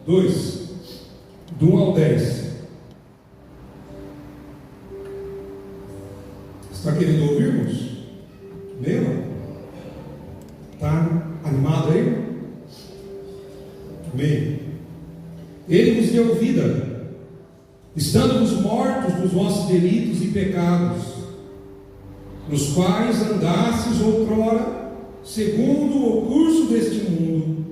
2, do 1 ao 10. Está querendo ouvir, irmãos? Lembra? Está animado aí? Amém. Ele vos deu vida, estando-vos mortos nos vossos delitos e pecados, nos quais andastes outrora, segundo o curso deste mundo,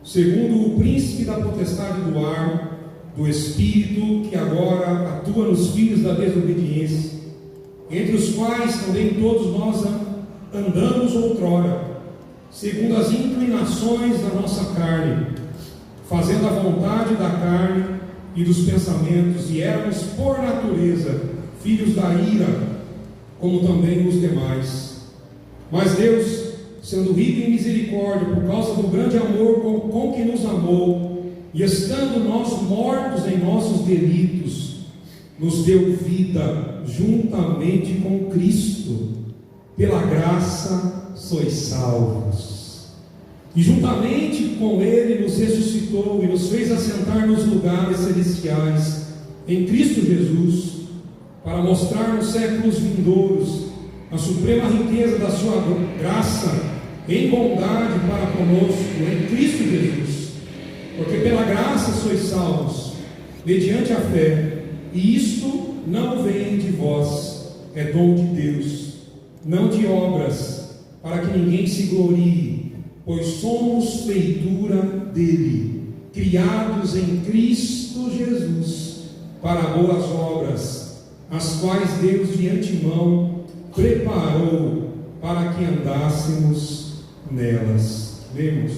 segundo o príncipe da potestade do ar, do Espírito que agora atua nos filhos da desobediência, entre os quais também todos nós andamos outrora, segundo as inclinações da nossa carne, fazendo a vontade da carne e dos pensamentos, e éramos por natureza filhos da ira, como também os demais. Mas Deus, sendo rico em misericórdia, por causa do grande amor com que nos amou, e estando nós mortos em nossos delitos, nos deu vida juntamente com Cristo. Pela graça sois salvos. E juntamente com Ele nos ressuscitou e nos fez assentar nos lugares celestiais em Cristo Jesus, para mostrar nos séculos vindouros a suprema riqueza da sua graça em bondade para conosco em Cristo Jesus. Porque pela graça sois salvos, mediante a fé, e isto não vem de vós, é dom de Deus, não de obras, para que ninguém se glorie, pois somos feitura dele, criados em Cristo Jesus, para boas obras, as quais Deus de antemão preparou para que andássemos nelas. Vemos?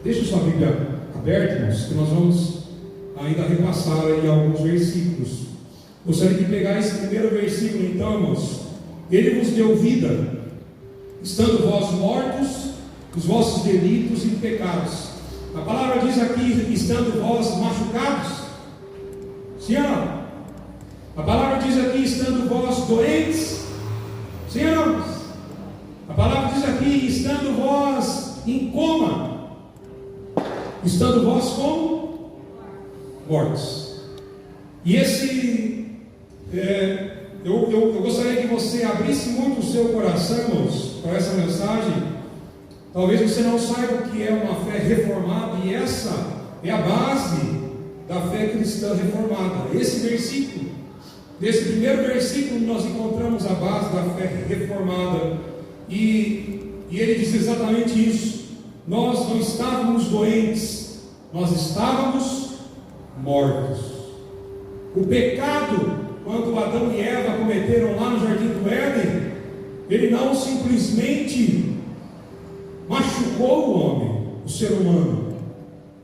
Deixa sua Bíblia aberta, irmãos, que nós vamos ainda repassar aí alguns versículos. Gostaria de pegar esse primeiro versículo então, irmãos. Ele vos deu vida, estando vós mortos nos vossos delitos e pecados. A palavra diz aqui, estando vós machucados. Sim ou não? A palavra diz aqui, estando vós doentes. Sim ou não? A palavra diz aqui, estando vós em coma. Estando vós como? Mortos. E esse, eu gostaria que você abrisse muito o seu coração, irmãos, para essa mensagem. Talvez você não saiba o que é uma fé reformada, e essa é a base da fé cristã reformada. Esse versículo, nesse primeiro versículo, nós encontramos a base da fé reformada, e ele diz exatamente isso. Nós não estávamos doentes, nós estávamos mortos. O pecado, quando Adão e Eva cometeram lá no Jardim do Éden, ele não simplesmente machucou o homem, o ser humano.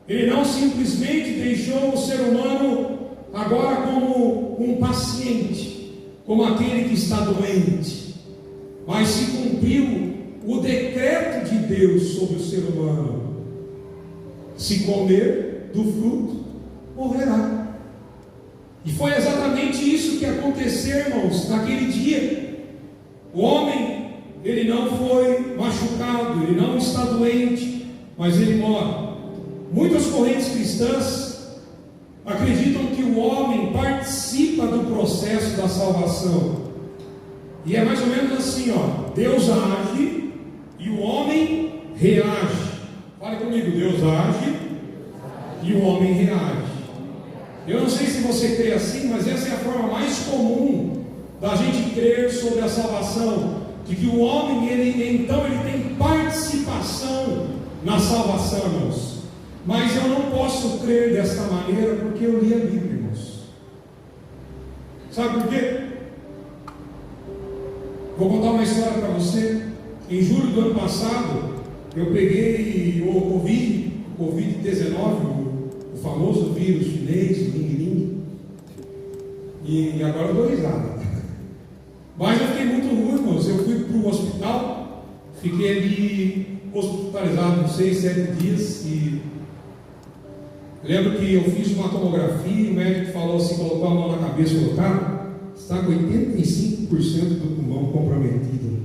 Ele não simplesmente deixou o ser humano agora como um paciente, como aquele que está doente, mas se cumpriu o decreto de Deus sobre o ser humano: se comer do fruto, morrerá. E foi exatamente isso que aconteceu, irmãos, naquele dia. O homem, ele não foi machucado, ele não está doente, mas ele morre. Muitas correntes cristãs acreditam que o homem participa do processo da salvação. E é mais ou menos assim, ó: Deus age e o homem reage. Fale comigo: Deus age e o homem reage. Eu não sei se você crê assim, mas essa é a forma mais comum da gente crer sobre a salvação, de que o homem, ele tem participação na salvação, irmãos. Mas eu não posso crer desta maneira, porque eu li a Bíblia, irmãos. Sabe por quê? Vou contar uma história para você. Em julho do ano passado, eu peguei o Covid-19, o famoso vírus chinês, ling-ling, e agora eu dou risada. Mas eu fiquei muito ruim, irmãos. Eu fui para o hospital, fiquei ali hospitalizado uns 6, 7 dias, e lembro que eu fiz uma tomografia, e o médico falou assim, colocou a mão na cabeça e falou: cara, está com 85% do pulmão comprometido.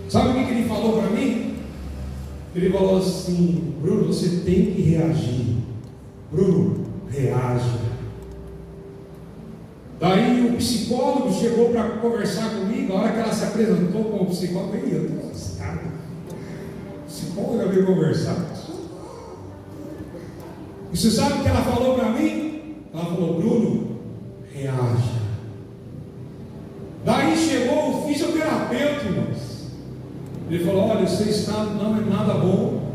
Sabe o que ele falou para mim? Ele falou assim: Bruno, você tem que reagir. Bruno, reage. Daí o psicólogo chegou para conversar comigo. A hora que ela se apresentou como psicólogo, eu estou assustado. O psicólogo veio conversar. E você sabe o que ela falou para mim? Ela falou: Bruno, reaja. Daí chegou o fisioterapeuta, irmãos. Ele falou: olha, seu estado não é nada bom.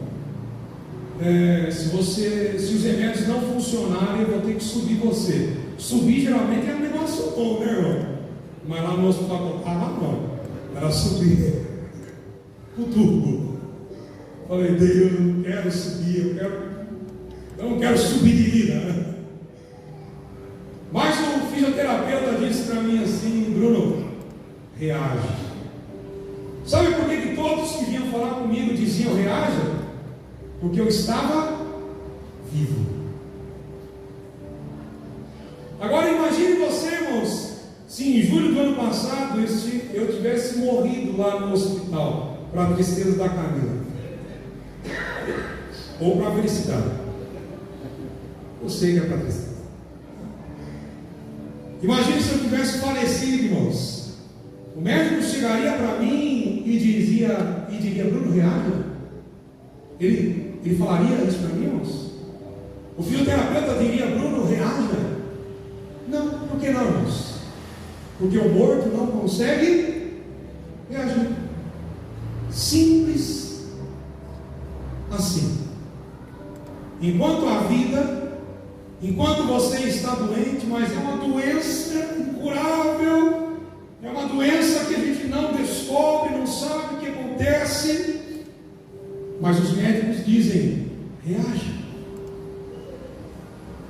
Se os remédios não funcionarem, eu vou ter que subir você. Subir geralmente é um negócio bom, né, irmão? Mas lá no hospital que eu estava, não. Era subir o turbo. Falei: Deus, eu não quero subir, eu não quero subir de vida, né? Mas o fisioterapeuta disse para mim assim: Bruno, reage. Sabe por que todos que vinham falar comigo diziam reaja? Porque eu estava vivo. Agora imagine você, irmãos, se em julho do ano passado eu tivesse morrido lá no hospital, para a tristeza da Camila, ou para a felicidade. Eu sei que é para a tristeza. Imagine se eu tivesse falecido, irmãos. O médico chegaria para mim e diria: Bruno, reaja. Ele falaria isso para mim, irmãos? O fisioterapeuta diria: Bruno, reaja. Não, por que não, irmãos? Porque o morto não consegue reagir. Simples assim. Enquanto a vida, enquanto você está doente, mas é uma doença incurável, é uma doença que a gente não descobre, não sabe o que acontece, mas os médicos dizem: reaja.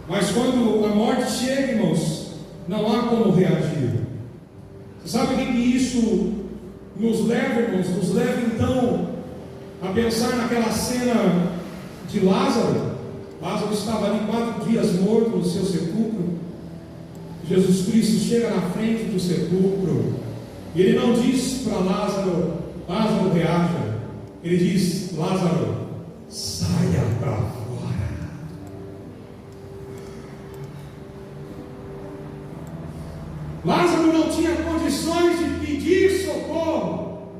Mas quando a morte chega, irmãos, não há como reagir. Você sabe o que isso nos leva, irmãos? Nos leva então a pensar naquela cena de Lázaro. Lázaro estava ali 4 dias morto no seu sepulcro. Jesus Cristo chega na frente do sepulcro e ele não diz para Lázaro: Lázaro, reaja. Ele diz: Lázaro, saia para fora. Lázaro não tinha condições de pedir socorro.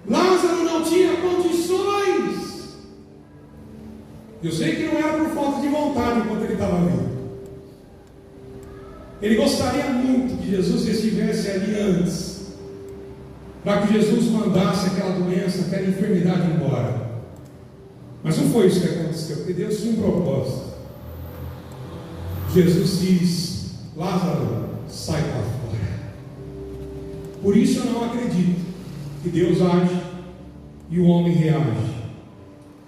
Lázaro não tinha condições. Eu sei que não era por falta de vontade enquanto ele estava vivo. Ele gostaria muito que Jesus estivesse ali antes, para que Jesus mandasse aquela doença, aquela enfermidade embora. Mas não foi isso que aconteceu, porque Deus tinha um propósito. Jesus diz: Lázaro, sai para fora. Por isso eu não acredito que Deus age e o homem reage.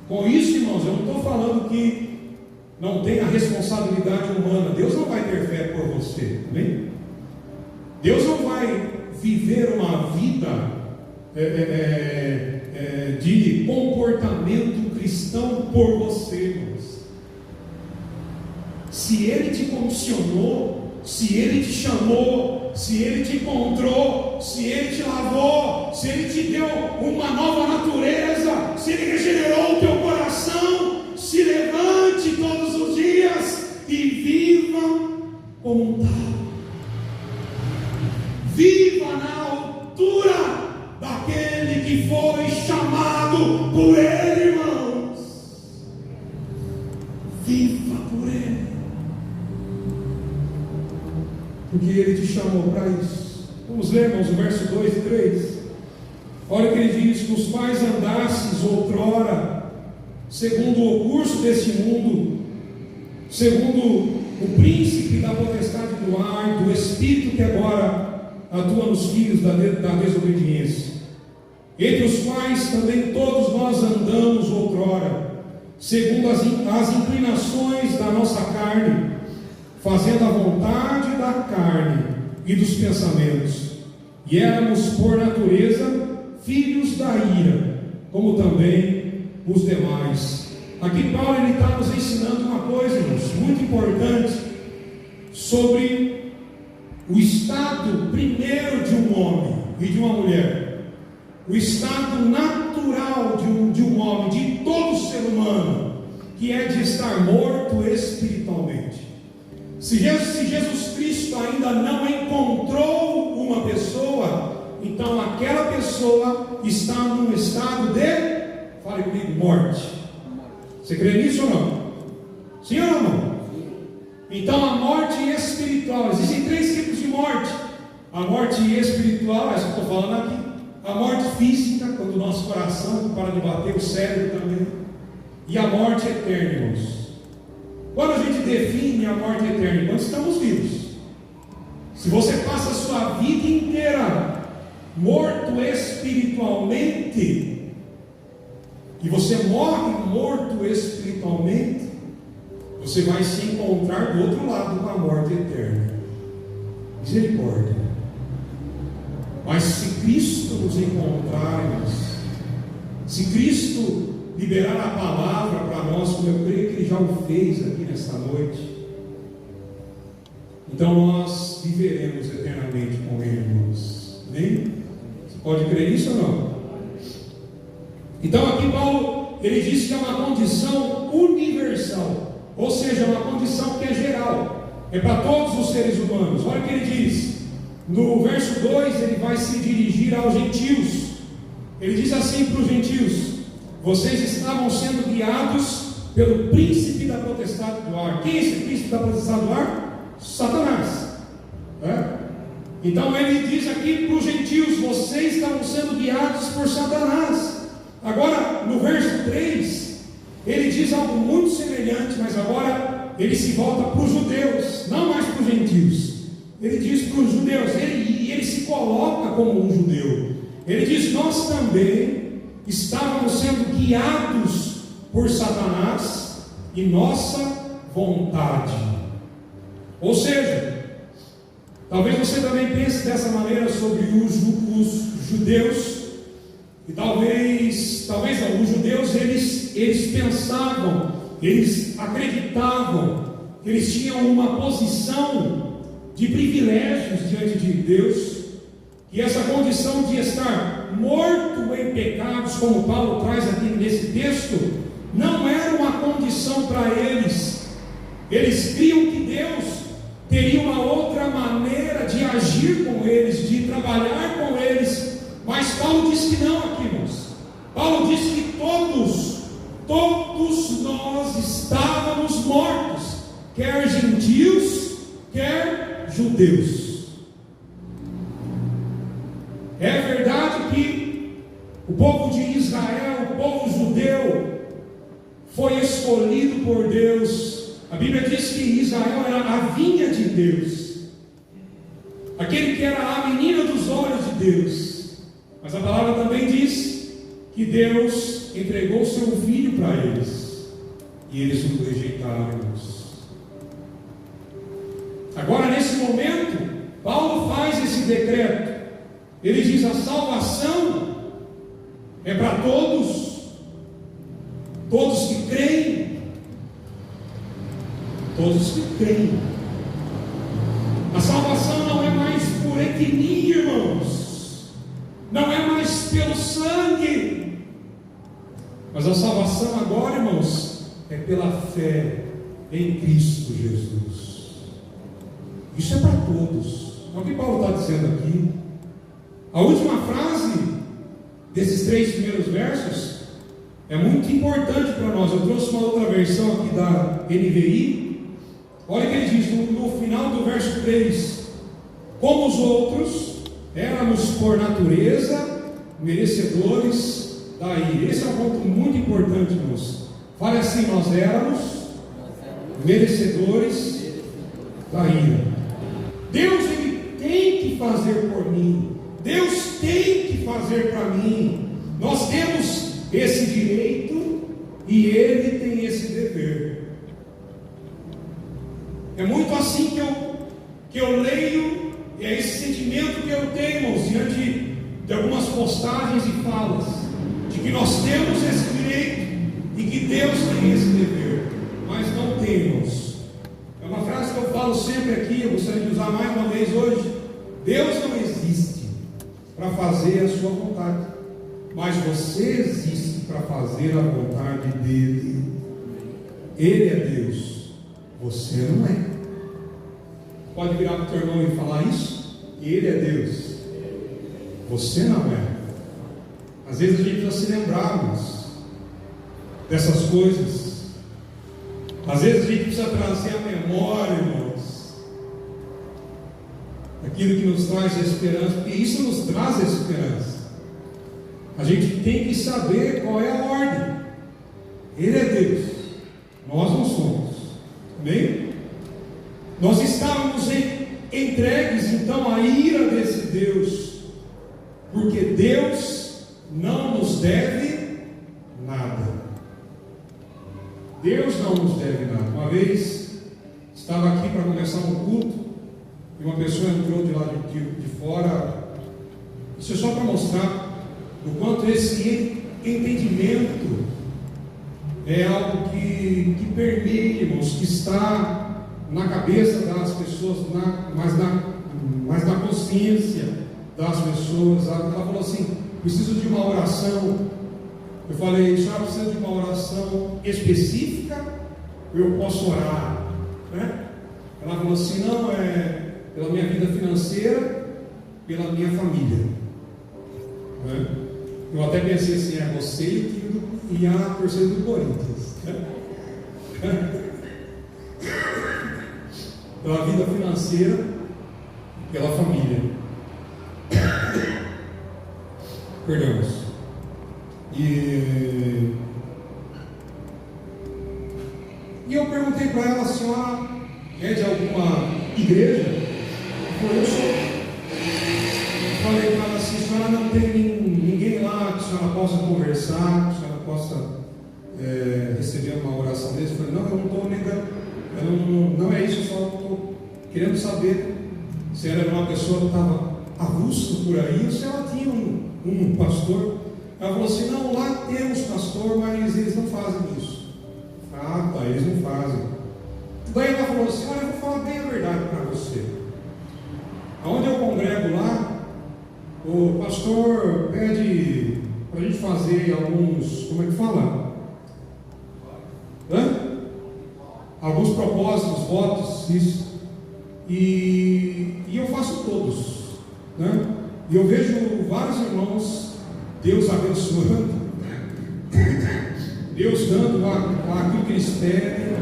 Com isso, irmãos, eu não estou falando que não tem a responsabilidade humana. Deus não vai ter fé por você, amém? Deus não vai viver uma vida de comportamento cristão por você, irmãos. Se Ele te comissionou, se Ele te chamou, se Ele te encontrou, se Ele te lavou, se Ele te deu uma nova natureza, se Ele regenerou o teu coração, se levante todos os dias e viva como tal. Viva na altura daquele que foi chamado por Ele, irmãos. Viva por Ele, porque Ele te chamou para isso. Vamos ler, irmãos, o verso 2 e 3. Olha o que ele diz: nos quais andastes outrora, segundo o curso deste mundo, segundo o príncipe da potestade do ar, do espírito que agora atua nos filhos da desobediência, entre os quais também todos nós andamos outrora, segundo as inclinações da nossa carne, fazendo a vontade da carne e dos pensamentos, e éramos por natureza filhos da ira, como também os demais. Aqui Paulo está nos ensinando uma coisa, irmãos, muito importante, sobre o estado primeiro de um homem e de uma mulher. o estado natural de um homem, de todo ser humano, que é de estar morto espiritualmente. Se Jesus Cristo ainda não encontrou uma pessoa, então aquela pessoa está num estado de, fale comigo, morte. Você crê nisso ou não? Sim ou não? Então a morte espiritual, existem 3 tipos de morte. A morte espiritual, essa que eu estou falando aqui. A morte física, quando o nosso coração para de bater, o cérebro também. E a morte eterna, irmãos. Quando a gente define a morte eterna, quando estamos vivos. Se você passa a sua vida inteira morto espiritualmente, e você morre morto espiritualmente, você vai se encontrar do outro lado com a morte eterna. Misericórdia. Mas se Cristo nos encontrar, irmãos, se Cristo liberar a palavra para nós, como eu creio que Ele já o fez aqui nesta noite, então nós viveremos eternamente com Ele, irmãos. Amém? Você pode crer nisso ou não? Então aqui Paulo, ele diz que é uma condição universal, ou seja, é uma condição que é geral, é para todos os seres humanos. Olha o que ele diz, no verso 2, ele vai se dirigir aos gentios. Ele diz assim para os gentios: vocês estavam sendo guiados pelo príncipe da potestade do ar. Quem é esse príncipe da potestade do ar? Satanás. Então ele diz aqui para os gentios: vocês estavam sendo guiados por Satanás. Agora, no verso 3, ele diz algo muito semelhante, mas agora ele se volta para os judeus, não mais para os gentios. Ele diz para os judeus, ele se coloca como um judeu. Ele diz: nós também estávamos sendo guiados por Satanás e nossa vontade. Ou seja, talvez você também pense dessa maneira sobre os judeus. E talvez não, os judeus eles pensavam, eles acreditavam que eles tinham uma posição de privilégios diante de Deus, que essa condição de estar morto em pecados, como Paulo traz aqui nesse texto, não era uma condição para eles. Eles criam que Deus teria uma outra maneira de agir com eles, de trabalhar com eles. Mas Paulo diz que não aqui, irmãos. Paulo diz que todos nós estávamos mortos, quer gentios, quer judeus. É verdade que o povo de Israel, o povo judeu, foi escolhido por Deus. A Bíblia diz que Israel era a vinha de Deus, aquele que era a menina dos olhos de Deus. Mas a palavra também diz que Deus entregou o seu filho para eles, e eles o rejeitaram, irmãos. Agora, nesse momento, Paulo faz esse decreto. Ele diz: a salvação é para todos que creem, todos que creem. A salvação não é mais por etnia, irmãos. Não é mais pelo sangue, mas a salvação agora, irmãos, é pela fé em Cristo Jesus. Isso é para todos. É o que Paulo está dizendo aqui. A última frase desses 3 primeiros versos é muito importante para nós. Eu trouxe uma outra versão aqui da NVI. Olha o que ele diz no final do verso 3: como os outros, éramos por natureza merecedores da ira. Esse é um ponto muito importante, irmãos. Fale assim: nós éramos merecedores da ira. Deus, Ele tem que fazer por mim. Deus tem que fazer para mim. Nós temos esse direito e Ele tem esse dever. É muito assim que eu leio. E é esse sentimento que eu tenho, irmãos, diante de algumas postagens e falas, de que nós temos esse direito e que Deus tem esse dever, mas não temos. É uma frase que eu falo sempre aqui, eu gostaria de usar mais uma vez hoje: Deus não existe para fazer a sua vontade. mas você existe para fazer a vontade dele. Ele é Deus, você não é. Pode virar para o teu irmão e falar isso? Ele é Deus, você não é. Às vezes a gente precisa se lembrarmos dessas coisas. Às vezes a gente precisa trazer à memória, irmãos, aquilo que nos traz a esperança, porque isso nos traz a esperança. A gente tem que saber qual é a ordem. Ele é Deus, nós não somos. Amém? Nós estávamos entregues então à ira desse Deus, porque Deus não nos deve nada. Deus não nos deve nada. Uma vez estava aqui para começar um culto e uma pessoa entrou de lá de fora. Isso é só para mostrar o quanto esse entendimento é algo que permeia, irmãos, que está na cabeça das pessoas, mas na consciência das pessoas. Ela falou assim: preciso de uma oração. Eu falei: só precisa de uma oração específica? Eu posso orar, né? Ela falou assim: não, é pela minha vida financeira, pela minha família, né? Eu até pensei assim: é você e a torcida do Corinthians, né? Pela vida financeira, pela família. Perdão. E eu perguntei para ela: a senhora é de alguma igreja? Ela falou: eu sou. Eu falei para ela assim: a senhora não tem ninguém lá que a senhora possa conversar, que a senhora possa receber uma oração desse? Eu falei: não, eu não estou negando, não é isso, eu só estou querendo saber se ela era uma pessoa que estava avulsa por aí, ou se ela tinha um pastor. Ela falou assim: não, lá temos pastor, mas eles não fazem isso. Ah, tá, eles não fazem. Daí ela falou assim: olha, eu vou falar bem a verdade para você. Aonde eu congrego lá, o pastor pede para a gente fazer alguns, como é que fala? Alguns propósitos, votos, isso. E eu faço todos, né? E eu vejo vários irmãos, Deus abençoando, Deus dando aquilo que eles pedem.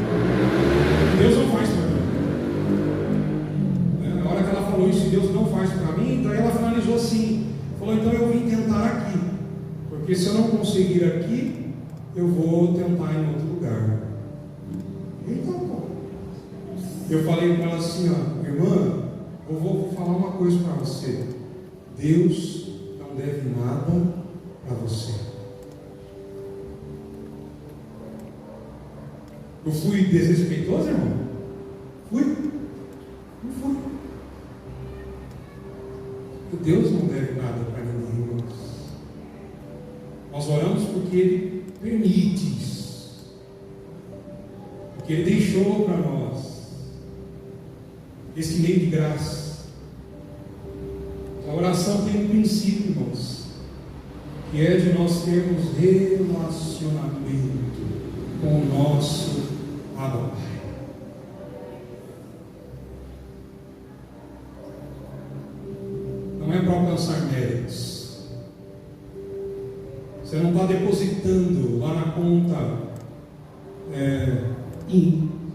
Deus não faz para mim. Na hora que ela falou isso, Deus não faz para mim, daí ela finalizou assim, falou: então eu vim tentar aqui, porque se eu não conseguir aqui, eu vou tentar em outro lugar. Então, eu falei para ela assim: ó, irmã, eu vou falar uma coisa para você. Deus não deve nada para você. Eu fui desrespeitoso, irmão? Fui? Não fui. Deus não deve nada para ninguém, irmãos. Nós oramos porque Ele permite isso, porque Ele deixou para nós esse meio de graça. A oração tem um princípio, irmãos, que é de nós termos relacionamento com o nosso Abba Pai. Não é para alcançar méritos. Você não está depositando lá na conta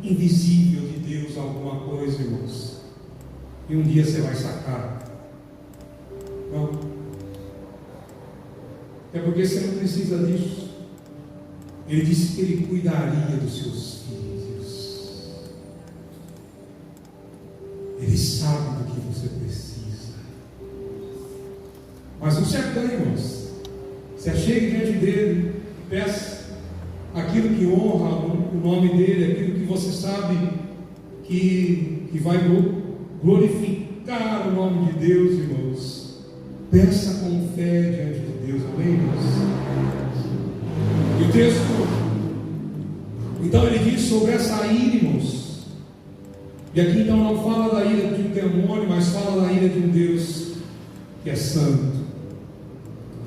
invisível de Deus alguma coisa, irmãos, e um dia você vai sacar. Não. É porque você não precisa disso. Ele disse que Ele cuidaria dos seus filhos. Ele sabe do que você precisa. Mas não se acanhe, irmãos. Se achegue diante dele e peça aquilo que honra o nome dele, aquilo que você sabe que vai glorificar o nome de Deus, irmãos. Peça com fé diante de Deus, amém, irmãos? E o texto, então, ele diz sobre essa ira, irmãos. E aqui então não fala da ira de um demônio, mas fala da ira de um Deus que é santo.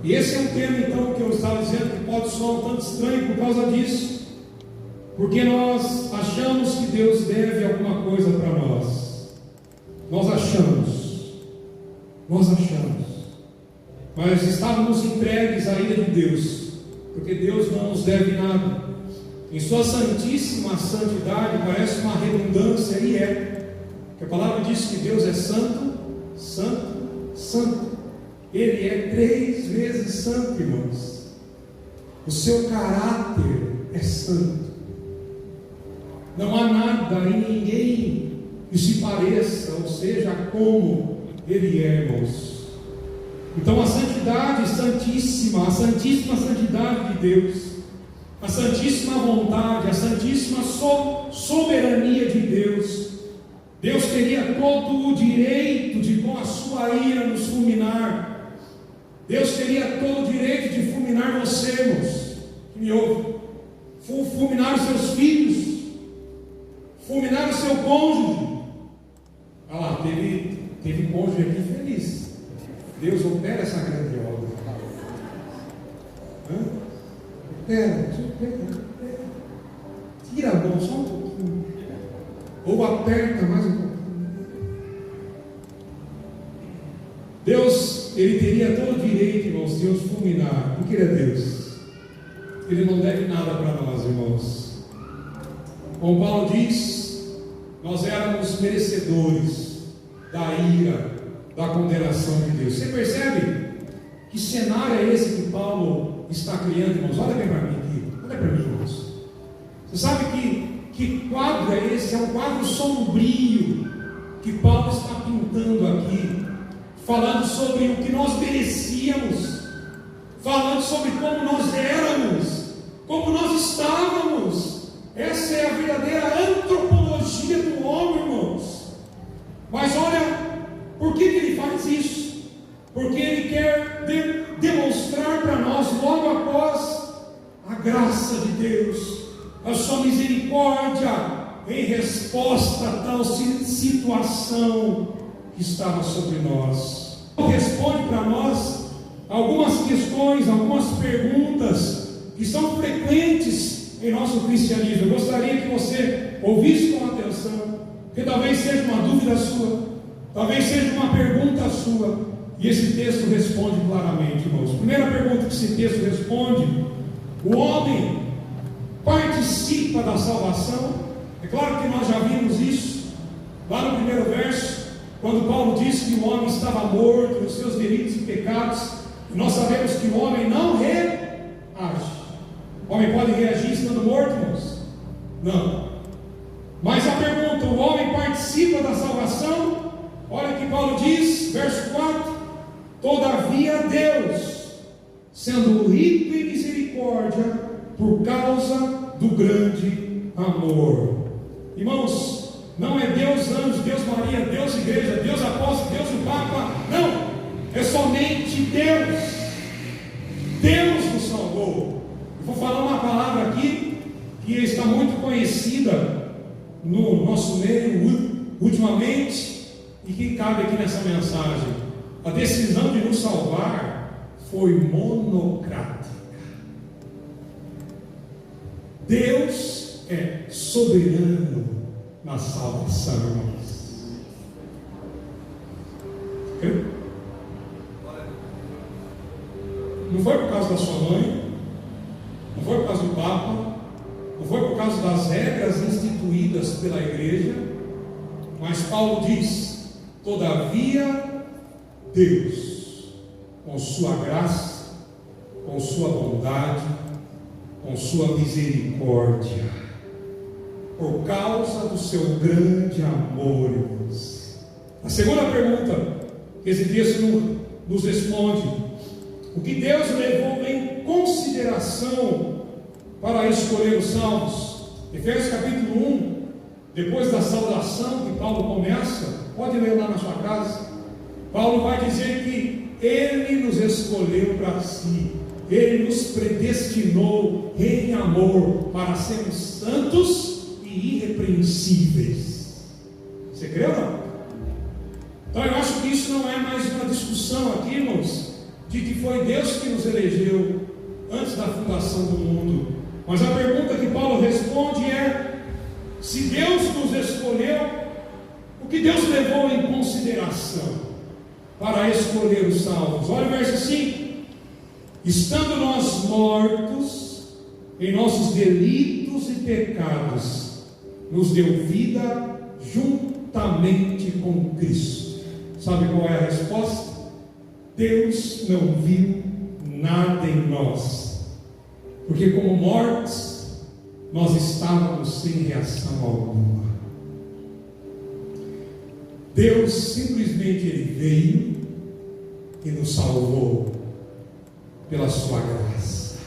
E esse é um tema, então, que eu estava dizendo que pode soar um tanto estranho por causa disso, porque nós achamos que Deus deve alguma coisa para nós. Nós achamos, mas estávamos entregues à ira de Deus, porque Deus não nos deve nada. Em sua santíssima santidade, parece uma redundância, e é, porque a palavra diz que Deus é santo, santo, santo. Ele é 3 vezes santo, irmãos. O seu caráter é santo. Não há nada em ninguém que se pareça, ou seja, como Ele é, irmãos. Então a santidade santíssima, a santíssima santidade de Deus, a santíssima vontade, a santíssima soberania de Deus, Deus teria todo o direito de, com a sua ira, nos fulminar. Deus teria todo o direito de fulminar você, irmãos, que me ouve, fulminar os seus filhos, fulminar o seu cônjuge. Olha lá, teve cônjuge aqui feliz. Deus opera essa grande obra. Opera. Tira a mão só um pouquinho, ou aperta mais um pouquinho. Deus, Ele teria todo o direito, irmãos, de nos fulminar, porque Ele é Deus. Ele não deve nada para nós, irmãos. Como Paulo diz, nós éramos merecedores da ira, da condenação de Deus. Você percebe que cenário é esse que Paulo está criando, irmãos? Olha bem para mim aqui, olha para mim, irmãos. Você sabe que quadro é esse? É um quadro sombrio que Paulo está pintando aqui, falando sobre o que nós merecíamos, falando sobre como nós éramos, como nós estávamos. Essa é a verdadeira antropologia do homem, irmãos. Mas olha, por que ele faz isso? Porque ele quer demonstrar para nós, logo após a graça de Deus, a sua misericórdia, em resposta a tal situação que estava sobre nós. Ele responde para nós algumas questões, algumas perguntas que são frequentes em nosso cristianismo. Eu gostaria que você ouvisse com atenção, porque talvez seja uma dúvida sua, talvez seja uma pergunta sua, e esse texto responde claramente, irmãos. Primeira pergunta que esse texto responde: o homem participa da salvação? É claro que nós já vimos isso lá no primeiro verso, quando Paulo disse que o homem estava morto nos seus delitos e pecados. E nós sabemos que o homem não reage. O homem pode reagir estando morto, irmãos? Não. Mas a pergunta: o homem participa da salvação? Olha que Paulo diz, verso 4: todavia Deus, sendo rico em misericórdia, por causa do grande amor. Irmãos, não é Deus anjo, Deus Maria, Deus igreja, Deus apóstolo, Deus o Papa, não, é somente Deus. Deus nos salvou. Eu vou falar uma palavra aqui que está muito conhecida no nosso meio ultimamente, e que cabe aqui nessa mensagem. A decisão de nos salvar foi monocrática. Deus é soberano na salvação, irmãos. Não foi por causa da sua mãe, não foi por causa do Papa, não foi por causa das regras instituídas pela igreja, mas Paulo diz: todavia Deus, com sua graça, com sua bondade, com sua misericórdia, por causa do seu grande amor, irmãos. A segunda pergunta que esse texto nos responde: o que Deus levou em consideração para escolher os salvos? Efésios capítulo 1, depois da saudação que Paulo começa, pode ler lá na sua casa. Paulo vai dizer que Ele nos escolheu para si, Ele nos predestinou em amor para sermos santos e irrepreensíveis. Você crê ou não? Então eu acho que isso não é mais uma discussão aqui, irmãos, de que foi Deus que nos elegeu antes da fundação do mundo. Mas a pergunta que Paulo responde é: se Deus nos escolheu, o que Deus levou em consideração para escolher os salvos? Olha o verso 5: estando nós mortos em nossos delitos e pecados, nos deu vida juntamente com Cristo. Sabe qual é a resposta? Deus não viu nada em nós, porque como mortos nós estávamos sem reação alguma. Deus simplesmente Ele veio e nos salvou pela sua graça.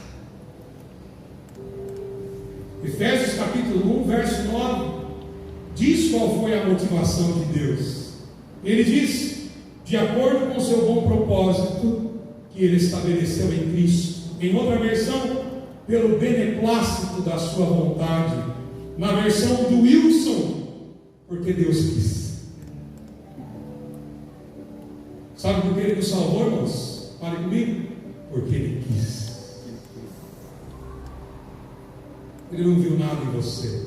Efésios capítulo 1, verso 9 diz qual foi a motivação de Deus. Ele diz: de acordo com o seu bom propósito que Ele estabeleceu em Cristo. Em outra versão, pelo beneplácito da sua vontade. Na versão do Wilson, porque Deus quis. Sabe por que Ele nos salvou, irmãos? Fale comigo. Porque Ele quis. Ele não viu nada em você.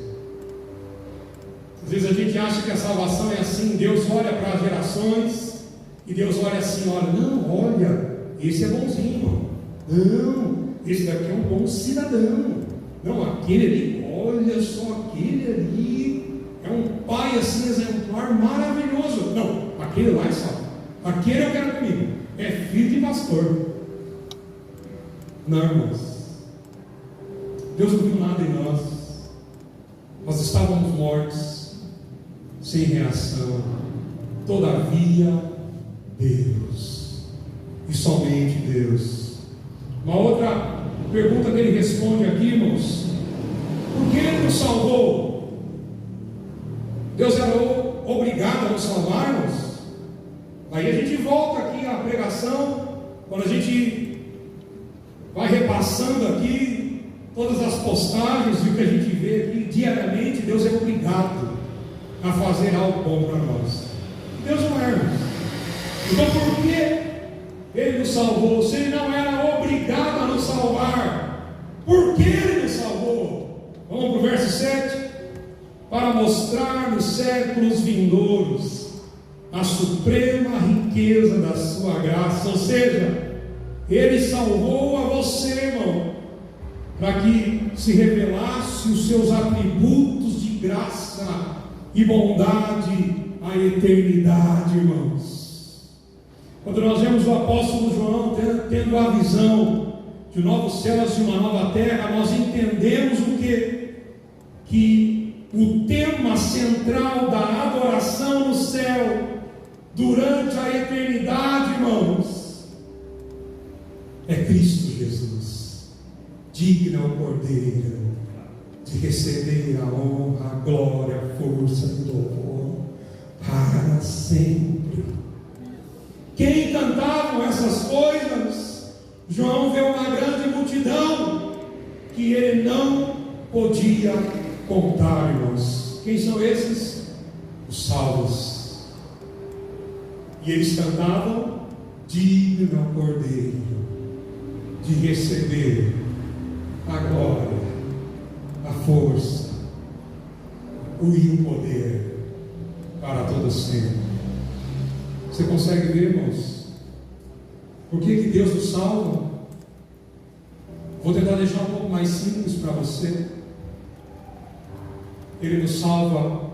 Às vezes a gente acha que a salvação é assim: Deus olha para as gerações e Deus olha assim, olha, não, olha, esse é bonzinho, irmão. Não, esse daqui é um bom cidadão. Não, aquele ali, olha só, aquele ali é um pai assim exemplar, maravilhoso. Não, aquele lá é salvo. Aquele eu quero comigo. É filho de pastor. Não, irmãos. Deus não viu nada em nós. Nós estávamos mortos, sem reação. Todavia, Deus, e somente Deus. Uma outra pergunta que ele responde aqui, irmãos: por que Ele nos salvou? Deus era obrigado a nos salvar, irmãos? Aí a gente volta aqui à pregação, quando a gente vai repassando aqui todas as postagens e o que a gente vê aqui diariamente. Deus é obrigado a fazer algo bom para nós. Deus não é, irmãos. Então por que Ele nos salvou? Se Ele não era obrigado a nos salvar, por que Ele nos salvou? Vamos para o verso 7. Para mostrar nos séculos vindouros a suprema riqueza da sua graça. Ou seja, Ele salvou a você, irmão, para que se revelasse os seus atributos de graça e bondade à eternidade, irmãos. Quando nós vemos o apóstolo João tendo a visão de novos céus e uma nova terra, nós entendemos o que o tema central da adoração no céu durante a eternidade, irmãos, é Cristo Jesus, digno ao Cordeiro de receber a honra, a glória, a força e o louvor para sempre. Quem cantavam essas coisas? João vê uma grande multidão que ele não podia contar, irmãos. Quem são esses? Os salvos. E eles cantavam: digno ao Cordeiro de receber a glória, a força, e o poder para todo sempre. Você consegue ver, irmãos, por que Deus nos salva? Vou tentar deixar um pouco mais simples para você. Ele nos salva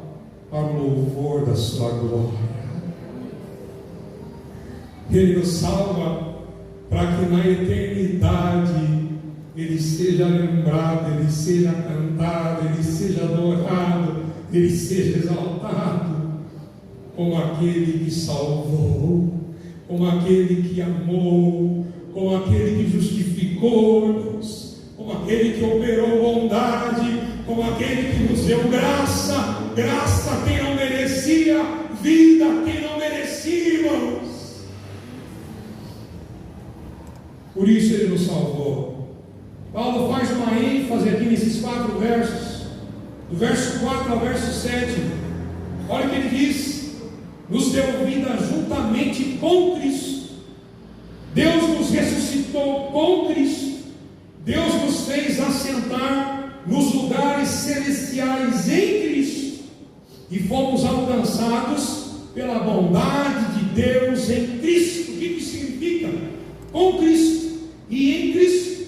para o louvor da sua glória. Ele nos salva para que na eternidade Ele seja lembrado, Ele seja cantado, Ele seja adorado, Ele seja exaltado como aquele que salvou, como aquele que amou, como aquele que justificou-nos, como aquele que operou bondade, como aquele que nos deu graça, graça a quem não merecia, vida a quem não merecia, irmãos. Por isso Ele nos salvou. Paulo faz uma ênfase aqui nesses 4 versos, do verso 4 ao verso 7. Olha o que ele diz: nos deu vida juntamente com Cristo. Deus nos ressuscitou com Cristo, Deus nos fez assentar nos lugares celestiais em Cristo, e fomos alcançados pela bondade de Deus em Cristo. O que isso significa? Com Cristo e em Cristo.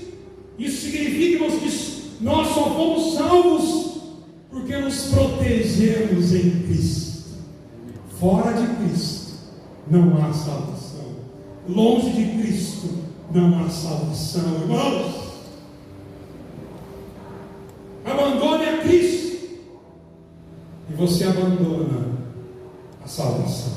Isso significa, irmãos, que nós só fomos salvos porque nos protegemos em Cristo. Fora de Cristo não há salvação. Longe de Cristo não há salvação, irmãos. Abandone a Cristo e você abandona a salvação.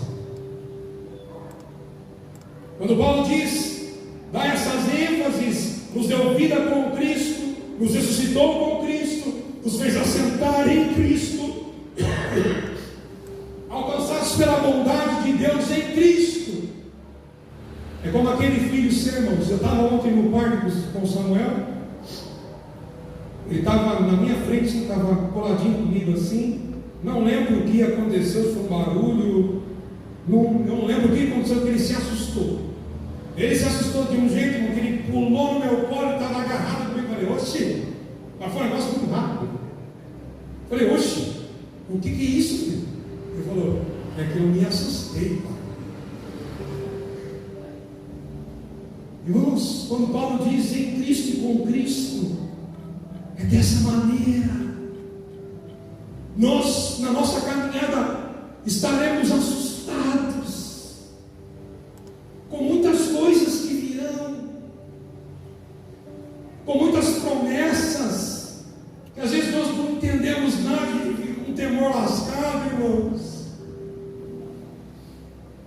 Quando Paulo diz, dá essas ênfases, nos deu vida com Cristo, nos ressuscitou com Cristo, nos fez assentar em Cristo, alcançados pela bondade de Deus em Cristo. É como aquele filho seu, irmãos. Eu estava ontem no parque com o Samuel. Ele estava na minha frente, estava coladinho comigo assim. Não lembro o que aconteceu, se foi um barulho. Não lembro o que aconteceu, que ele se assustou. Ele se assustou de um jeito, que ele pulou no meu colo e estava agarrado comigo. Eu falei, oxe, mas foi um negócio muito rápido. Eu falei, oxe, o que é isso, filho? Ele falou, é que eu me assustei, pai. Irmãos, quando Paulo diz em Cristo e com Cristo, é dessa maneira. Nós, na nossa caminhada, estaremos assustados com muitas coisas que virão, com muitas promessas, que às vezes nós não entendemos nada, e fica com um temor lascado, irmãos.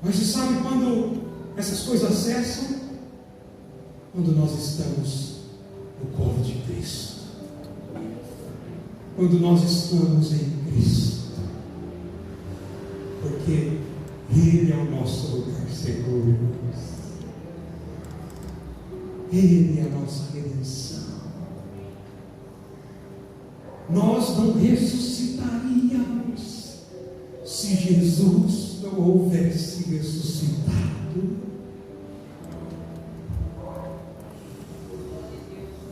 Mas você sabe quando essas coisas cessam? Quando nós estamos no colo de Cristo. Quando nós estamos em Cristo. Porque Ele é o nosso lugar seguro, irmãos. Ele é a nossa redenção. Nós não ressuscitaríamos se Jesus não houvesse ressuscitado.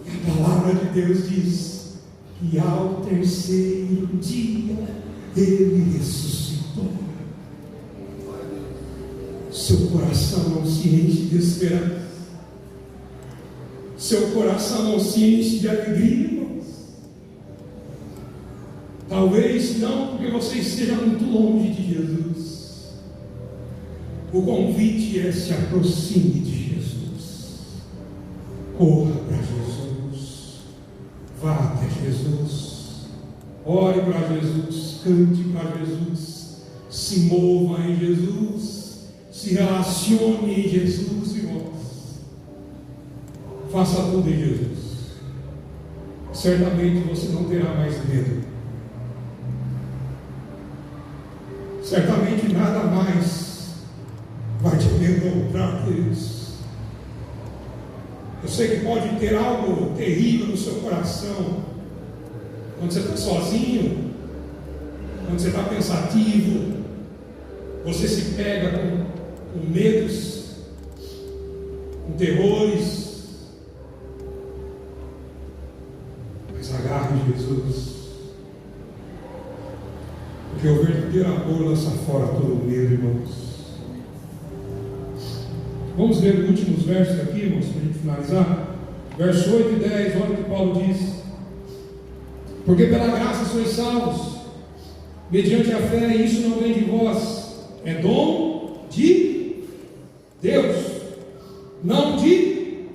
E a palavra de Deus diz que ao terceiro dia Ele ressuscitou. Seu coração não se enche de esperança, seu coração não se enche de alegria, irmãos. Talvez não porque você esteja muito longe de Jesus. O convite é: se aproxime de Jesus, corra para Jesus, vá até Jesus, ore para Jesus, cante para Jesus, se mova em Jesus, se relacione em Jesus, irmãos. Faça tudo em Jesus. Certamente você não terá mais medo. Certamente nada mais vai te amedrontar, queridos. Eu sei que pode ter algo terrível no seu coração, quando você está sozinho, quando você está pensativo, você se pega com medos, com terrores. Mas agarre Jesus, porque o verdadeiro amor lança fora todo medo, irmãos. Vamos ler os últimos versos aqui, irmãos, para a gente finalizar. Verso 8 e 10, olha o que Paulo diz: porque pela graça sois salvos, mediante a fé, e isso não vem de vós, é dom de Deus, não de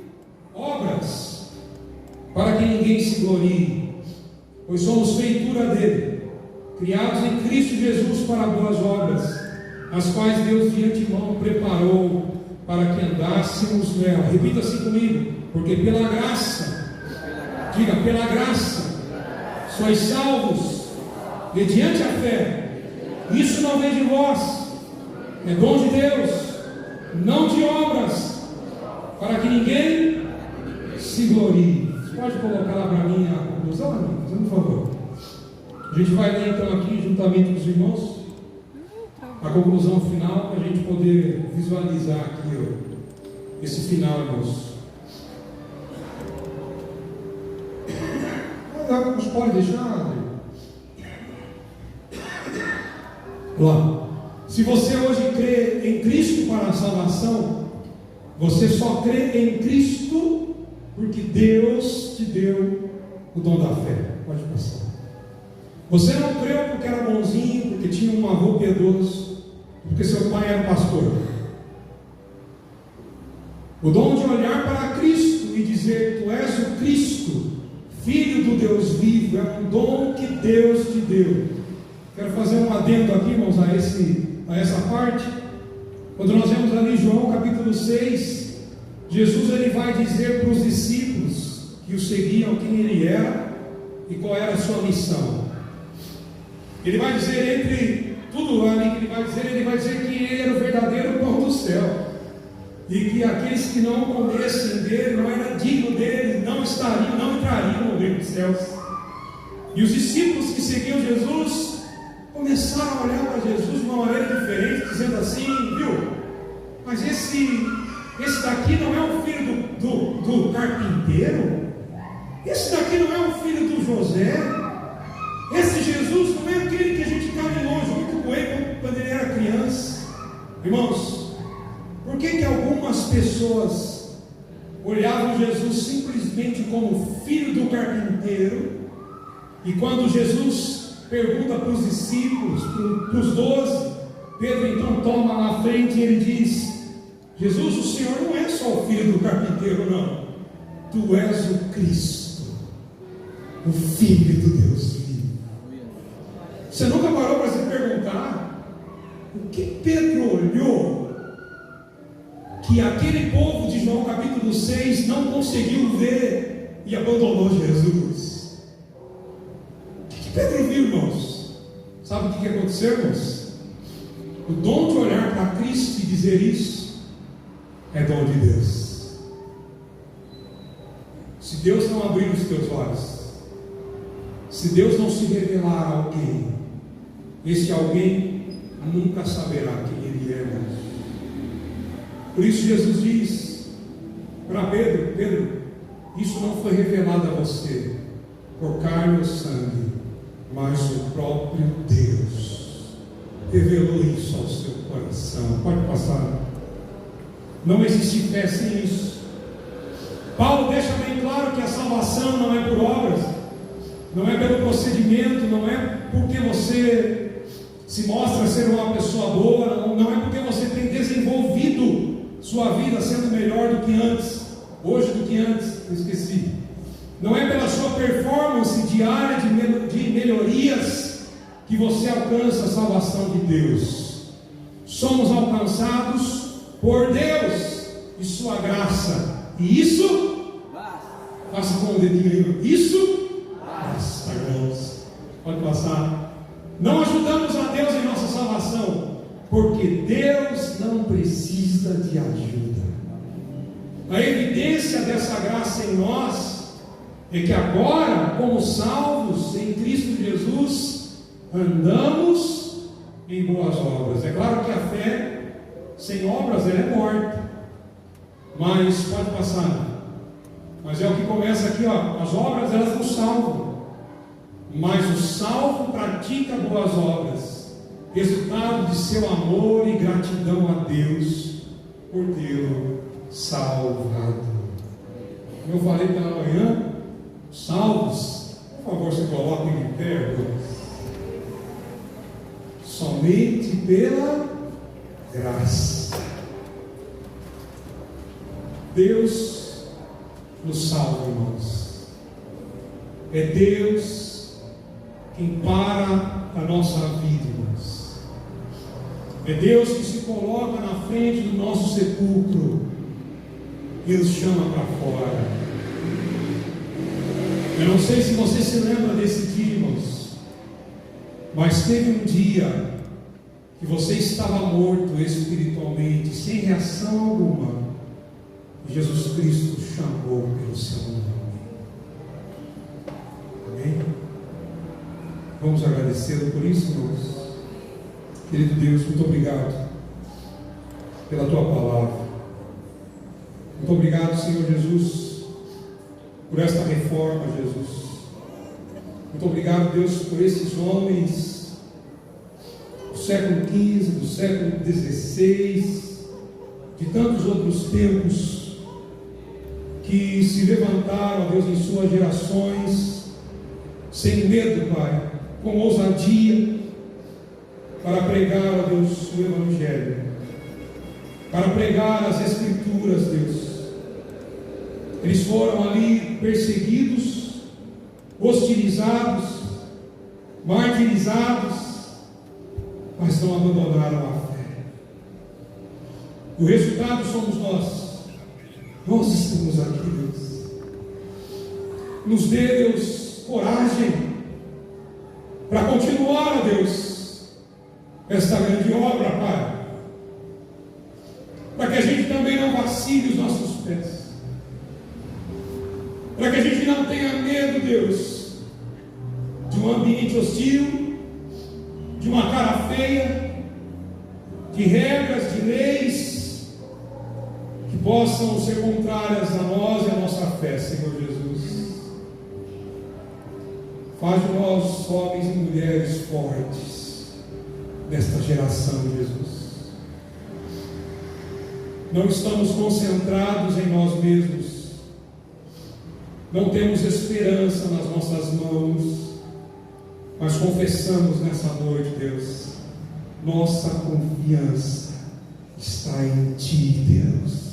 obras, para que ninguém se glorie, pois somos feitura dele, criados em Cristo Jesus para boas obras, as quais Deus de antemão preparou para que andássemos nela. Repita assim comigo: porque pela graça, diga, pela graça, sois salvos, mediante a fé. Isso não vem de vós, é dom de Deus, não de obras, para que ninguém se glorie. Você pode colocar lá para mim a conclusão, amigos, por favor? A gente vai ler então aqui, juntamente com os irmãos, a conclusão final, para a gente poder visualizar aqui esse final, irmãos. Mas pode deixar. Lá. Se você hoje crê em Cristo para a salvação, você só crê em Cristo porque Deus te deu o dom da fé. Pode passar. Você não creu porque era bonzinho, porque tinha um avô piedoso, porque seu pai era pastor. O dom de olhar para Cristo e dizer: tu és o Cristo, Filho do Deus vivo, é um dom que Deus te deu. Quero fazer um adendo aqui, irmãos, a essa parte. Quando nós vemos ali João capítulo 6, Jesus ele vai dizer para os discípulos que o seguiam quem ele era e qual era a sua missão. Ele vai dizer, entre tudo ali que ele vai dizer que ele era o verdadeiro pão do céu, e que aqueles que não comessem dele, não era digno dele, não entrariam no reino dos céus. E os discípulos que seguiam Jesus começaram a olhar para Jesus de uma maneira diferente, dizendo assim: viu, mas esse daqui não é o filho do carpinteiro? Esse daqui não é o filho do José? Esse Jesus não é aquele que a gente caminhou junto com ele quando ele era criança? Irmãos, por que algumas pessoas olhavam Jesus simplesmente como filho do carpinteiro, e quando Jesus pergunta para os discípulos, para os 12, Pedro então toma na frente e ele diz: Jesus, o Senhor não é só o filho do carpinteiro, não. Tu és o Cristo, o Filho do Deus vivo. Você nunca parou para se perguntar o que Pedro olhou que aquele povo de João capítulo 6 não conseguiu ver e abandonou Jesus? O que Pedro viu, irmãos? Sabe o que aconteceu, irmãos? O dom de olhar para Cristo e dizer isso é dom de Deus. Se Deus não abrir os teus olhos, se Deus não se revelar a alguém, esse alguém nunca saberá quem ele é, irmãos. Por isso Jesus diz para Pedro: Pedro, isso não foi revelado a você por carne ou sangue, mas o próprio Deus revelou isso ao seu coração. Pode passar. Não existe fé sem isso. Paulo deixa bem claro que a salvação não é por obras, não é pelo procedimento, não é porque você se mostra ser uma pessoa boa, não é porque você tem desenvolvido sua vida sendo melhor do que antes, hoje do que antes, eu esqueci. Não é pela sua performance diária de melhorias que você alcança a salvação de Deus. Somos alcançados por Deus e sua graça. E isso, faça com o dedinho aí, isso, basta, irmãos. Pode passar. Não ajudamos a Deus em nossa salvação, porque Deus não precisa de ajuda. A evidência dessa graça em nós é que agora, como salvos em Cristo Jesus, andamos em boas obras. É claro que a fé sem obras ela é morta, mas pode passar. Mas é o que começa aqui, ó. As obras elas não salvam, mas o salvo pratica boas obras, resultado de seu amor e gratidão a Deus por tê-lo salvado. Como eu falei pela manhã, salvos, por favor, se coloquem de pé, irmãos. Somente pela graça. Deus nos salva, irmãos. É Deus quem para a nossa vida, irmãos. É Deus que se coloca na frente do nosso sepulcro e nos chama para fora. Eu não sei se você se lembra desse dia, irmãos, mas teve um dia que você estava morto espiritualmente, sem reação alguma, e Jesus Cristo chamou pelo seu nome. Amém? Vamos agradecê-lo por isso, irmãos. Querido Deus, muito obrigado pela tua palavra. Muito obrigado, Senhor Jesus, por esta reforma, Jesus. Muito obrigado, Deus, por esses homens do século XV, do século XVI, de tantos outros tempos, que se levantaram, Deus, em suas gerações, sem medo, Pai, com ousadia, para pregar, ó Deus, o Evangelho, para pregar as Escrituras, Deus. Eles foram ali perseguidos, hostilizados, martirizados, mas não abandonaram a fé. O resultado somos nós. Nós estamos aqui, Deus. Nos dê, Deus, coragem para continuar, ó Deus, esta grande obra, Pai. Para que a gente também não vacile os nossos pés. Para que a gente não tenha medo, Deus, de um ambiente hostil, de uma cara feia, de regras, de leis que possam ser contrárias a nós e a nossa fé, Senhor Jesus. Faz de nós homens e mulheres fortes desta geração, Jesus. Não estamos concentrados em nós mesmos. Não temos esperança nas nossas mãos, mas confessamos nessa noite, Deus, nossa confiança está em Ti, Deus.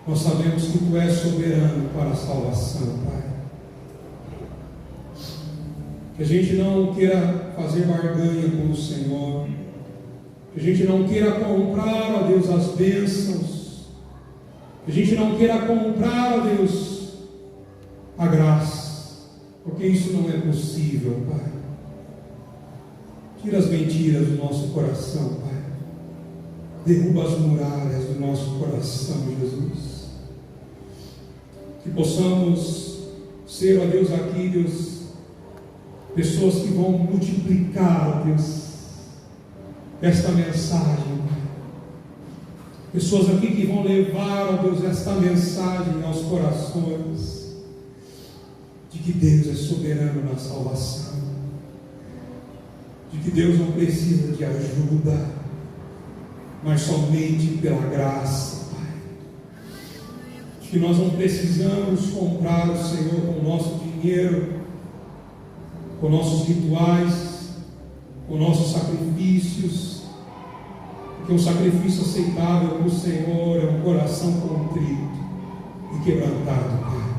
Nós sabemos que Tu és soberano para a salvação, Pai. Que a gente não queira fazer barganha com o Senhor, que a gente não queira comprar, ó Deus, as bênçãos, que a gente não queira comprar, ó Deus, a graça, porque isso não é possível, Pai. Tira as mentiras do nosso coração, Pai. Derruba as muralhas do nosso coração, Jesus. Que possamos ser, ó Deus, aqui, Deus, pessoas que vão multiplicar, ó Deus, esta mensagem, Pai. Pessoas aqui que vão levar, ó Deus, esta mensagem aos corações, de que Deus é soberano na salvação, de que Deus não precisa de ajuda, mas somente pela graça, Pai. De que nós não precisamos comprar o Senhor com o nosso dinheiro, com nossos rituais, com nossos sacrifícios, porque um sacrifício aceitável para o Senhor é um coração contrito e quebrantado, Pai.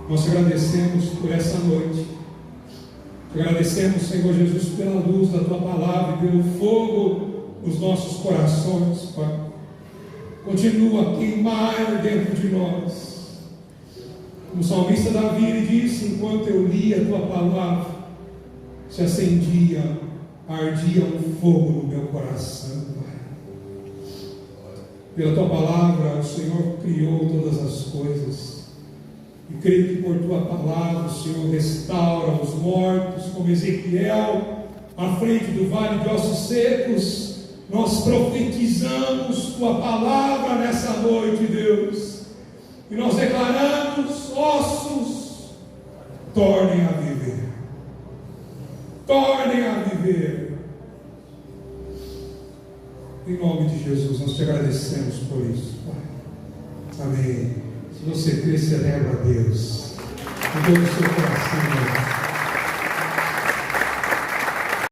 Nós te agradecemos por essa noite, te agradecemos, Senhor Jesus, pela luz da Tua palavra e pelo fogo nos nossos corações, Pai. Continua a queimar dentro de nós. O salmista Davi disse: enquanto eu lia a Tua palavra, se acendia, ardia um fogo no meu coração, Pai. Pela Tua palavra, o Senhor criou todas as coisas, e creio que por Tua palavra o Senhor restaura os mortos, como Ezequiel, à frente do vale de ossos secos. Nós profetizamos Tua palavra nessa noite, Deus, e nós declaramos: ossos, tornem a viver, tornem a viver. Em nome de Jesus, nós te agradecemos por isso, Pai. Amém. Se você crê, celebra a Deus com todo o seu coração.